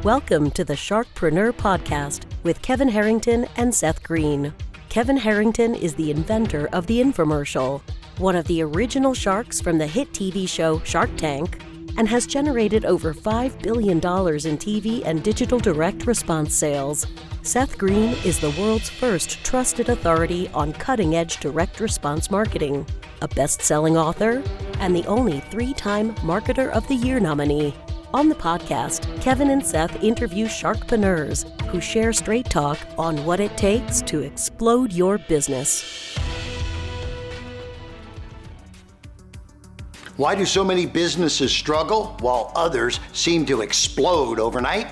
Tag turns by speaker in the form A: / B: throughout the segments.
A: Welcome to the Sharkpreneur podcast with Kevin Harrington and Seth Greene. Kevin Harrington is the inventor of the infomercial, one of the original sharks from the hit TV show Shark Tank, and has generated over $5 billion in TV and digital direct response sales. Seth Greene is the world's first trusted authority on cutting-edge direct response marketing, a best-selling author, and the only 3-time Marketer of the Year nominee. On the podcast, Kevin and Seth interview Sharkpreneurs who share straight talk on what it takes to explode your business.
B: Why do so many businesses struggle while others seem to explode overnight?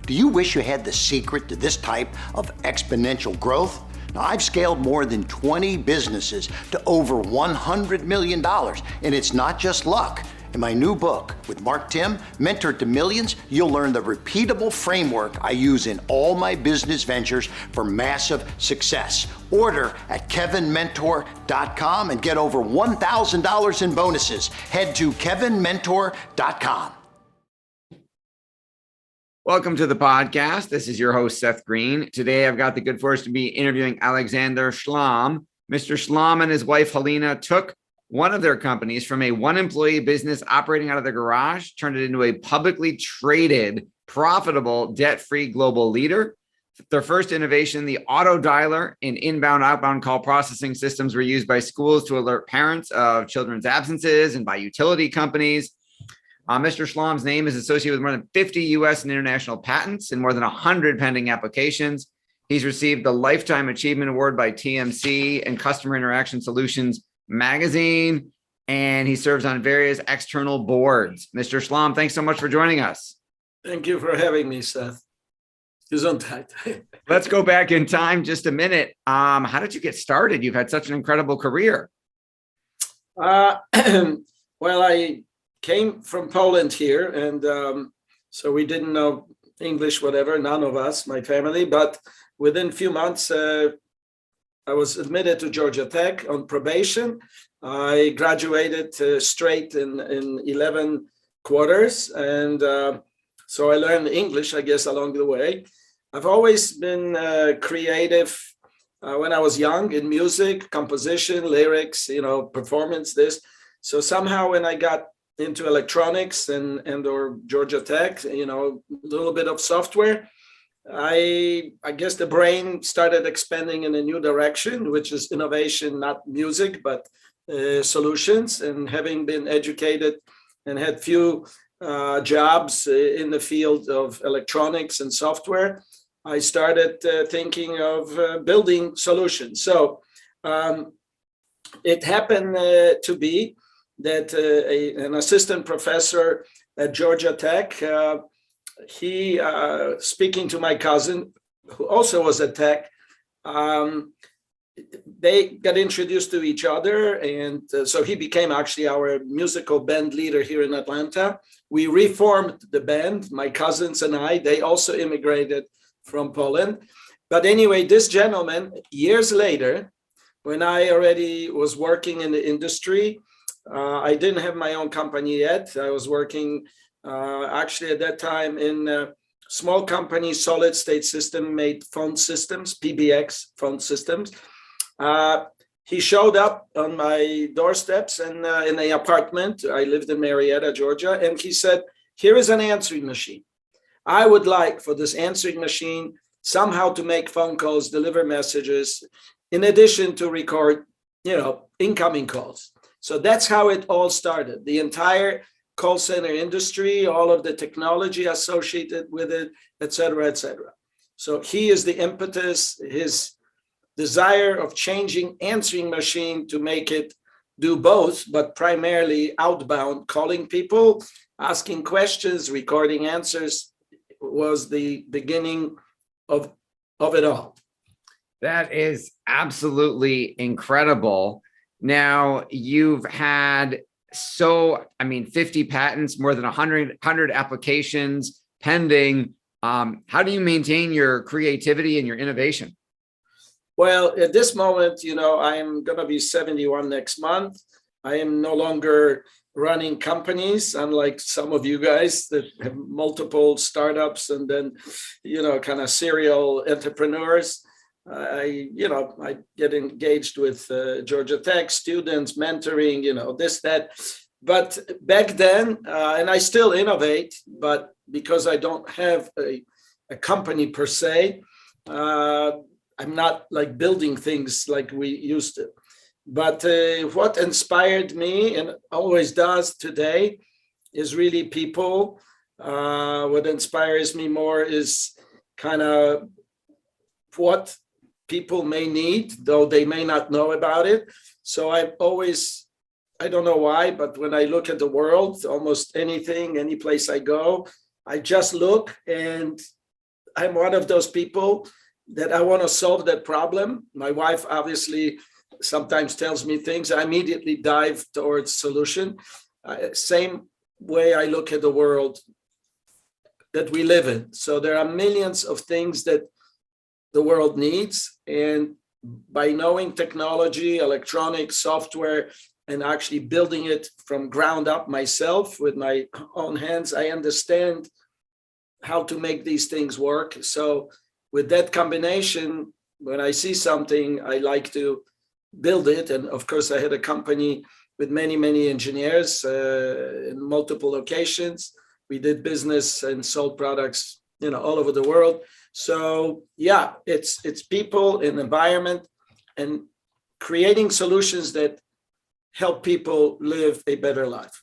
B: Do you wish you had the secret to this type of exponential growth? Now, I've scaled more than 20 businesses to over $100 million, and it's not just luck. In my new book with Mark Tim, Mentor to Millions, you'll learn the repeatable framework I use in all my business ventures for massive success. Order at kevinmentor.com and get over $1,000 in bonuses. Head to kevinmentor.com.
C: Welcome to the podcast. This is your host, Seth Greene. Today, I've got the good fortune to be interviewing Aleksander Szlam. Mr. Szlam and his wife, Helena, took one of their companies from a one-employee business operating out of their garage, turned it into a publicly traded, profitable, debt-free global leader. Their first innovation, the auto dialer and inbound, outbound call processing systems, were used by schools to alert parents of children's absences and by utility companies. Mr. Szlam's name is associated with more than 50 U.S. and international patents and more than 100 pending applications. He's received the Lifetime Achievement Award by TMC and Customer Interaction Solutions magazine, and he serves on various external boards. Mr. Szlam, thanks so much for joining us.
D: Thank you for having me, Seth. Gesundheit.
C: Let's go back in time just a minute. How did you get started? You've had such an incredible career.
D: Well, I came from Poland here, and so we didn't know English, whatever, none of us, my family, but within a few months, I was admitted to Georgia Tech on probation. I graduated straight in 11 quarters. And so I learned English, I guess, along the way. I've always been creative when I was young in music, composition, lyrics, performance, this. So somehow when I got into electronics and or Georgia Tech, a little bit of software, I guess the brain started expanding in a new direction, which is innovation, not music, but solutions. And having been educated and had few jobs in the field of electronics and software, I started thinking of building solutions. So it happened to be that an assistant professor at Georgia Tech, he, speaking to my cousin, who also was at Tech, they got introduced to each other. And so he became actually our musical band leader here in Atlanta. We reformed the band, my cousins and I. They also immigrated from Poland. But anyway, this gentleman, years later, when I already was working in the industry, I didn't have my own company yet. I was working actually at that time in a small company, solid state system, made phone systems, PABX phone systems. He showed up on my doorsteps and in an apartment. I lived in Marietta, Georgia. And he said, here is an answering machine. I would like for this answering machine somehow to make phone calls, deliver messages, in addition to record, incoming calls. So that's how it all started. The entire call center industry, all of the technology associated with it, et cetera, et cetera. So he is the impetus, his desire of changing answering machine to make it do both, but primarily outbound, calling people, asking questions, recording answers, was the beginning of it all.
C: That is absolutely incredible. Now, you've had 50 patents, more than 100 applications pending. How do you maintain your creativity and your innovation?
D: Well, at this moment, I am going to be 71 next month. I am no longer running companies, unlike some of you guys that have multiple startups and then, kind of serial entrepreneurs. I get engaged with Georgia Tech students, mentoring, this, that. But back then, and I still innovate, but because I don't have a company per se, I'm not like building things like we used to. But what inspired me and always does today is really people. What inspires me more is kind of what people may need, though they may not know about it. So I've always, I don't know why, but when I look at the world, almost anything, any place I go, I just look, and I'm one of those people that I want to solve that problem. My wife obviously sometimes tells me things, I immediately dive towards solution. Same way I look at the world that we live in. So there are millions of things that the world needs. And by knowing technology, electronics, software, and actually building it from ground up myself with my own hands, I understand how to make these things work. So with that combination, when I see something, I like to build it. And of course, I had a company with many, many engineers in multiple locations. We did business and sold products, all over the world. So yeah, it's people and environment and creating solutions that help people live a better life.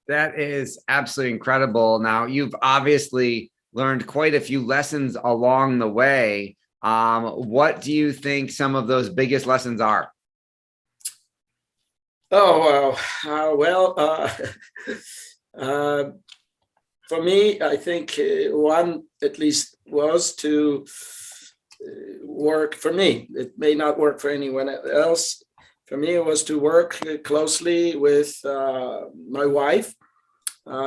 C: That is absolutely incredible. Now, you've obviously learned quite a few lessons along the way. What do you think some of those biggest lessons are?
D: Oh, wow. For me, I think one at least was to work for me. It may not work for anyone else. For me, it was to work closely with my wife.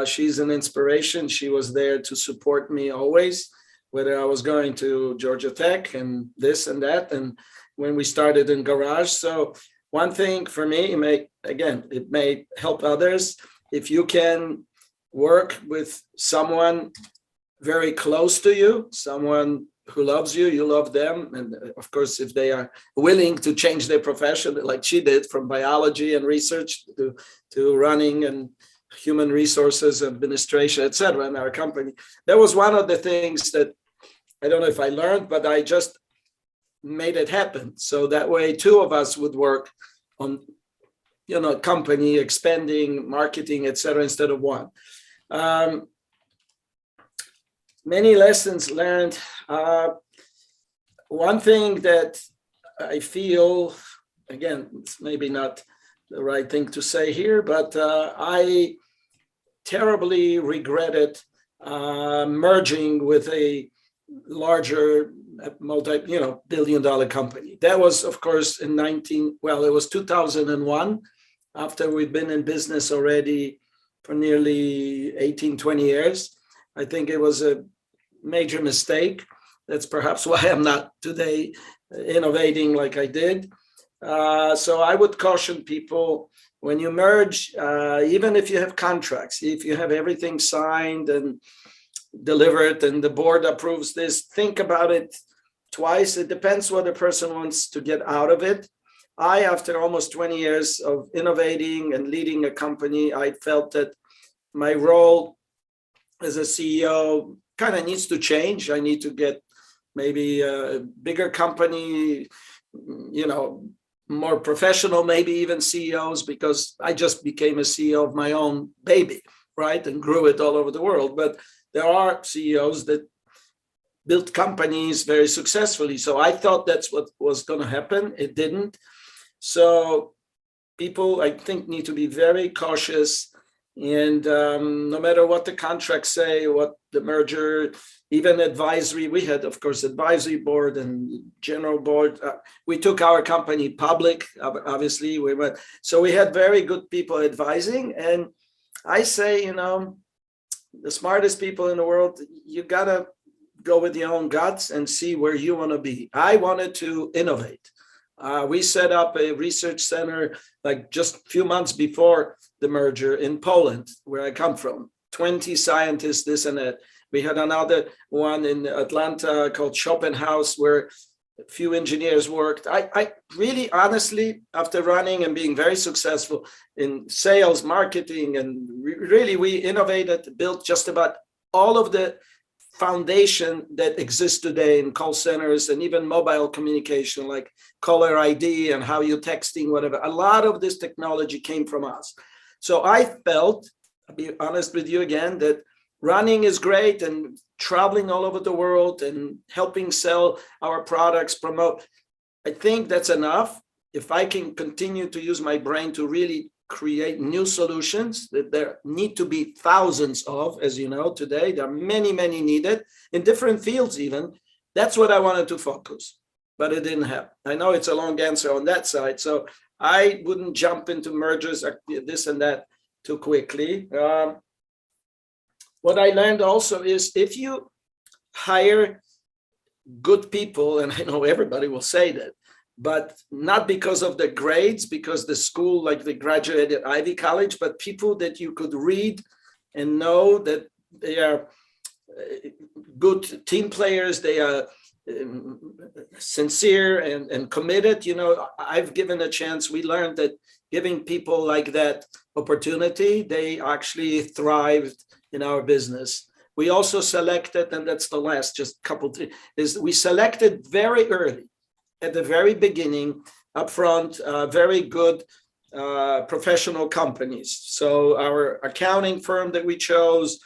D: She's an inspiration. She was there to support me always, whether I was going to Georgia Tech and this and that, and when we started in garage. So one thing for me, it may help others. If you can work with someone very close to you, someone who loves you, you love them. And of course, if they are willing to change their profession, like she did from biology and research to running and human resources, administration, et cetera, in our company. That was one of the things that I don't know if I learned, but I just made it happen. So that way, two of us would work on, company expanding, marketing, et cetera, instead of one. Many lessons learned. One thing that I feel, again, it's maybe not the right thing to say here, but I terribly regretted merging with a larger multi-billion-dollar company. That was, of course, it was 2001, after we'd been in business already for nearly 18, 20 years. I think it was a major mistake. That's perhaps why I'm not today innovating like I did. So I would caution people, when you merge, even if you have contracts, if you have everything signed and delivered and the board approves this, think about it twice. It depends what the person wants to get out of it. After almost 20 years of innovating and leading a company, I felt that my role as a CEO kind of needs to change. I need to get maybe a bigger company, more professional, maybe even CEOs, because I just became a CEO of my own baby, right? And grew it all over the world. But there are CEOs that built companies very successfully. So I thought that's what was going to happen. It didn't. So people, I think, need to be very cautious. And no matter what the contracts say, what the merger, even advisory, we had, of course, advisory board and general board. We took our company public, obviously. So we had very good people advising. And I say, the smartest people in the world, you got to go with your own guts and see where you want to be. I wanted to innovate. We set up a research center like just a few months before the merger in Poland, where I come from. 20 scientists, this and that. We had another one in Atlanta called Sharkpreneur, where a few engineers worked. I really, honestly, after running and being very successful in sales, marketing, and really we innovated, built just about all of the foundation that exists today in call centers and even mobile communication, like caller ID and how you're texting, whatever. A lot of this technology came from us. So I felt, I'll be honest with you again, that running is great and traveling all over the world and helping sell our products, promote. I think that's enough. If I can continue to use my brain to really create new solutions that there need to be thousands of, as you know, today, there are many, many needed in different fields even. That's what I wanted to focus, but it didn't happen. I know it's a long answer on that side. So I wouldn't jump into mergers, this and that too quickly. What I learned also is if you hire good people, and I know everybody will say that, but not because of the grades, because the school, like they graduated Ivy College, but people that you could read and know that they are good team players, they are sincere and committed. You know, I've given a chance. We learned that giving people like that opportunity, they actually thrived in our business. We also selected, and that's the last just couple, is we selected very early, at the very beginning, upfront, very good professional companies. So our accounting firm that we chose,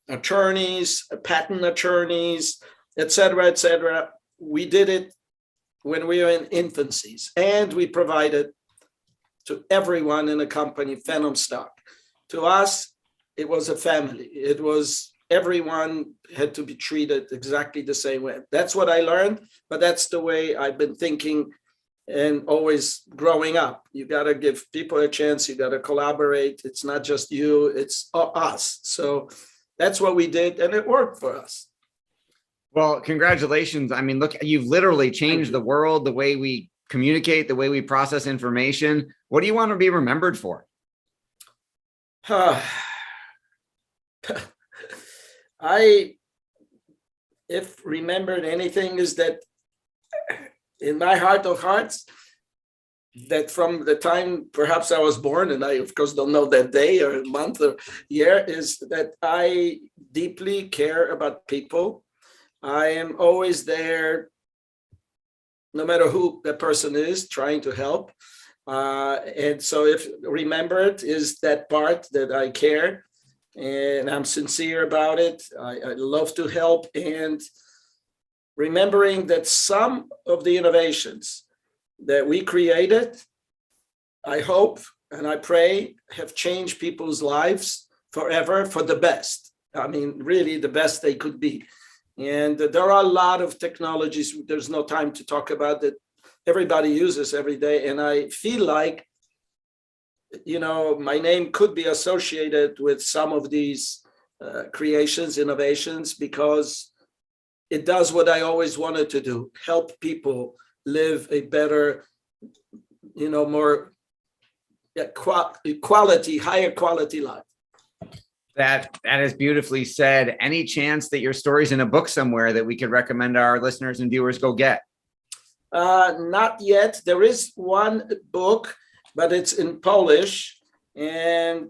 D: attorneys, patent attorneys, et cetera, we did it when we were in infancies, and we provided to everyone in the company phantom stock. To us, it was a family. It was everyone had to be treated exactly the same way. That's what I learned, but that's the way I've been thinking and always growing up. You got to give people a chance. You got to collaborate. It's not just you, it's us. So that's what we did, and it worked for us.
C: Well, congratulations. I mean, look, you've literally changed the world, the way we communicate, the way we process information. What do you want to be remembered for?
D: If remembered anything, is that in my heart of hearts, that from the time perhaps I was born, and I of course don't know that day or month or year, is that I deeply care about people. I am always there, no matter who the person is, trying to help. And so if remembered is that part that I care, and I'm sincere about it. I love to help, and remembering that some of the innovations that we created, I hope and I pray, have changed people's lives forever for the best. I mean, really the best they could be. And there are a lot of technologies, there's no time to talk about, that everybody uses every day. And I feel like, you know, my name could be associated with some of these creations, innovations, because it does what I always wanted to do: help people live a better, you know, more quality, higher quality life.
C: That is beautifully said. Any chance that your story's in a book somewhere that we could recommend our listeners and viewers go get?
D: Not yet. There is one book, but it's in Polish, and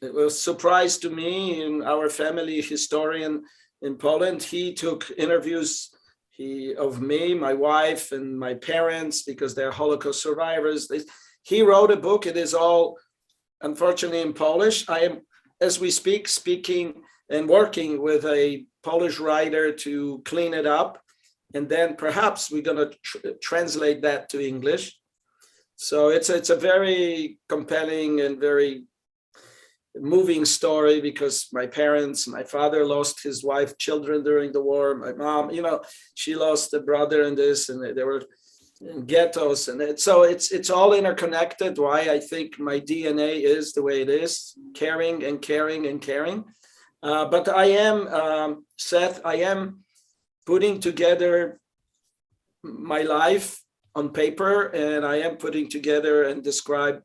D: it was a surprise to me. In our family historian in Poland, he took interviews of me, my wife, and my parents, because they're Holocaust survivors. He wrote a book. It is all, unfortunately, in Polish. I am, as we speak, speaking and working with a Polish writer to clean it up, and then perhaps we're going to translate that to English. So it's a very compelling and very moving story, because my parents, my father lost his wife, children during the war. My mom, you know, she lost a brother in this, and they were in ghettos. And so it's all interconnected. Why I think my DNA is the way it is, caring and caring and caring. But I am, Seth, I am putting together my life on paper, and I am putting together and describe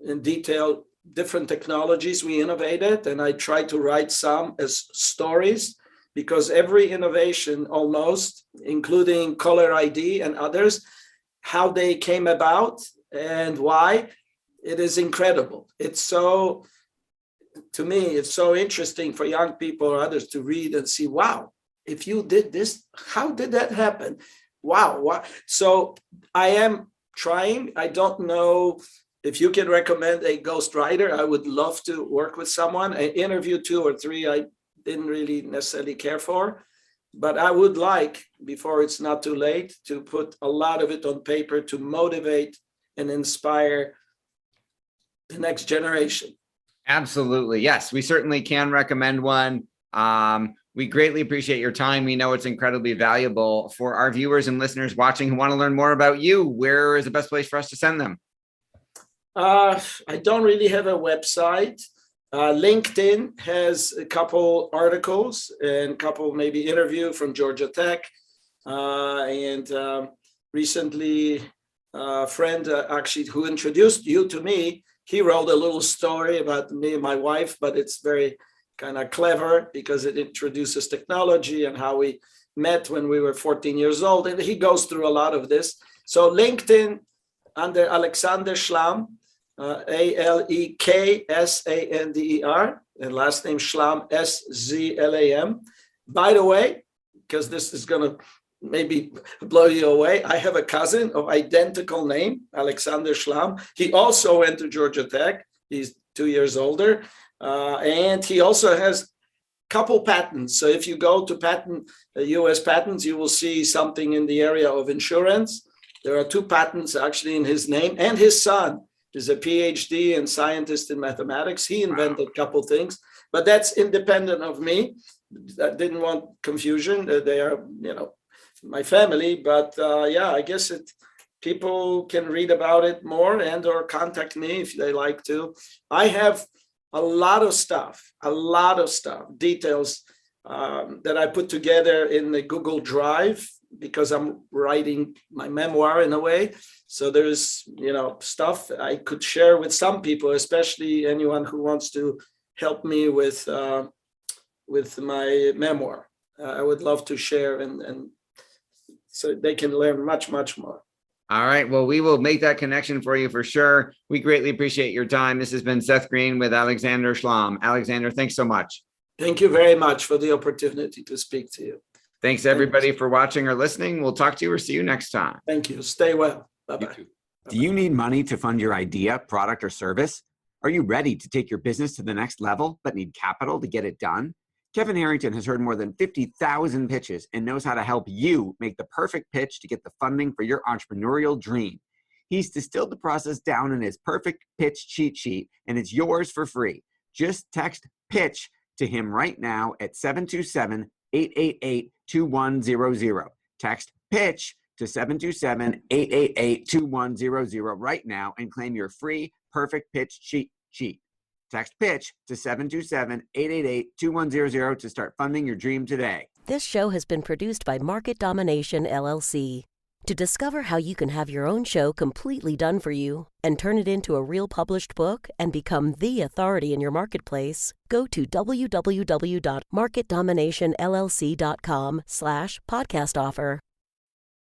D: in detail different technologies we innovated, and I try to write some as stories, because every innovation almost, including caller ID and others, how they came about and why, it is incredible. It's so, to me, it's so interesting for young people or others to read and see, wow, if you did this, how did that happen? Wow. So I am trying. I don't know if you can recommend a ghostwriter. I would love to work with someone. I interviewed 2 or 3 I didn't really necessarily care for, but I would like, before it's not too late, to put a lot of it on paper to motivate and inspire the next generation.
C: Absolutely. Yes, we certainly can recommend one. We greatly appreciate your time. We know it's incredibly valuable for our viewers and listeners watching who want to learn more about you. Where is the best place for us to send them?
D: I don't really have a website. LinkedIn has a couple articles and a couple maybe interview from Georgia Tech. And recently, a friend actually who introduced you to me, he wrote a little story about me and my wife, but it's very kind of clever because it introduces technology and how we met when we were 14 years old. And he goes through a lot of this. So LinkedIn under Aleksander Szlam, Aleksander, and last name Szlam, Szlam. By the way, because this is going to maybe blow you away, I have a cousin of identical name, Aleksander Szlam. He also went to Georgia Tech. He's 2 years older. And he also has a couple patents. So if you go to US patents, you will see something in the area of insurance. There are 2 patents actually in his name, and his son is a PhD and scientist in mathematics. He invented a couple things, but that's independent of me. I didn't want confusion. They are, my family, but I guess people can read about it more and or contact me if they like to. I have a lot of stuff, details that I put together in the Google Drive because I'm writing my memoir in a way. So there's, stuff I could share with some people, especially anyone who wants to help me with my memoir. I would love to share and so they can learn much, much more.
C: All right. Well, we will make that connection for you for sure. We greatly appreciate your time. This has been Seth Greene with Aleksander Szlam. Aleksander, thanks so much.
D: Thank you very much for the opportunity to speak to you.
C: Thanks, everybody, for watching or listening. We'll talk to you or see you next time.
D: Thank you. Stay well. Bye-bye.
E: Do you need money to fund your idea, product, or service? Are you ready to take your business to the next level, but need capital to get it done? Kevin Harrington has heard more than 50,000 pitches and knows how to help you make the perfect pitch to get the funding for your entrepreneurial dream. He's distilled the process down in his perfect pitch cheat sheet, and it's yours for free. Just text PITCH to him right now at 727-888-2100. Text PITCH to 727-888-2100 right now and claim your free perfect pitch cheat sheet. Text PITCH to 727-888-2100 to start funding your dream today.
A: This show has been produced by Market Domination, LLC. To discover how you can have your own show completely done for you and turn it into a real published book and become the authority in your marketplace, go to www.marketdominationllc.com/podcast offer.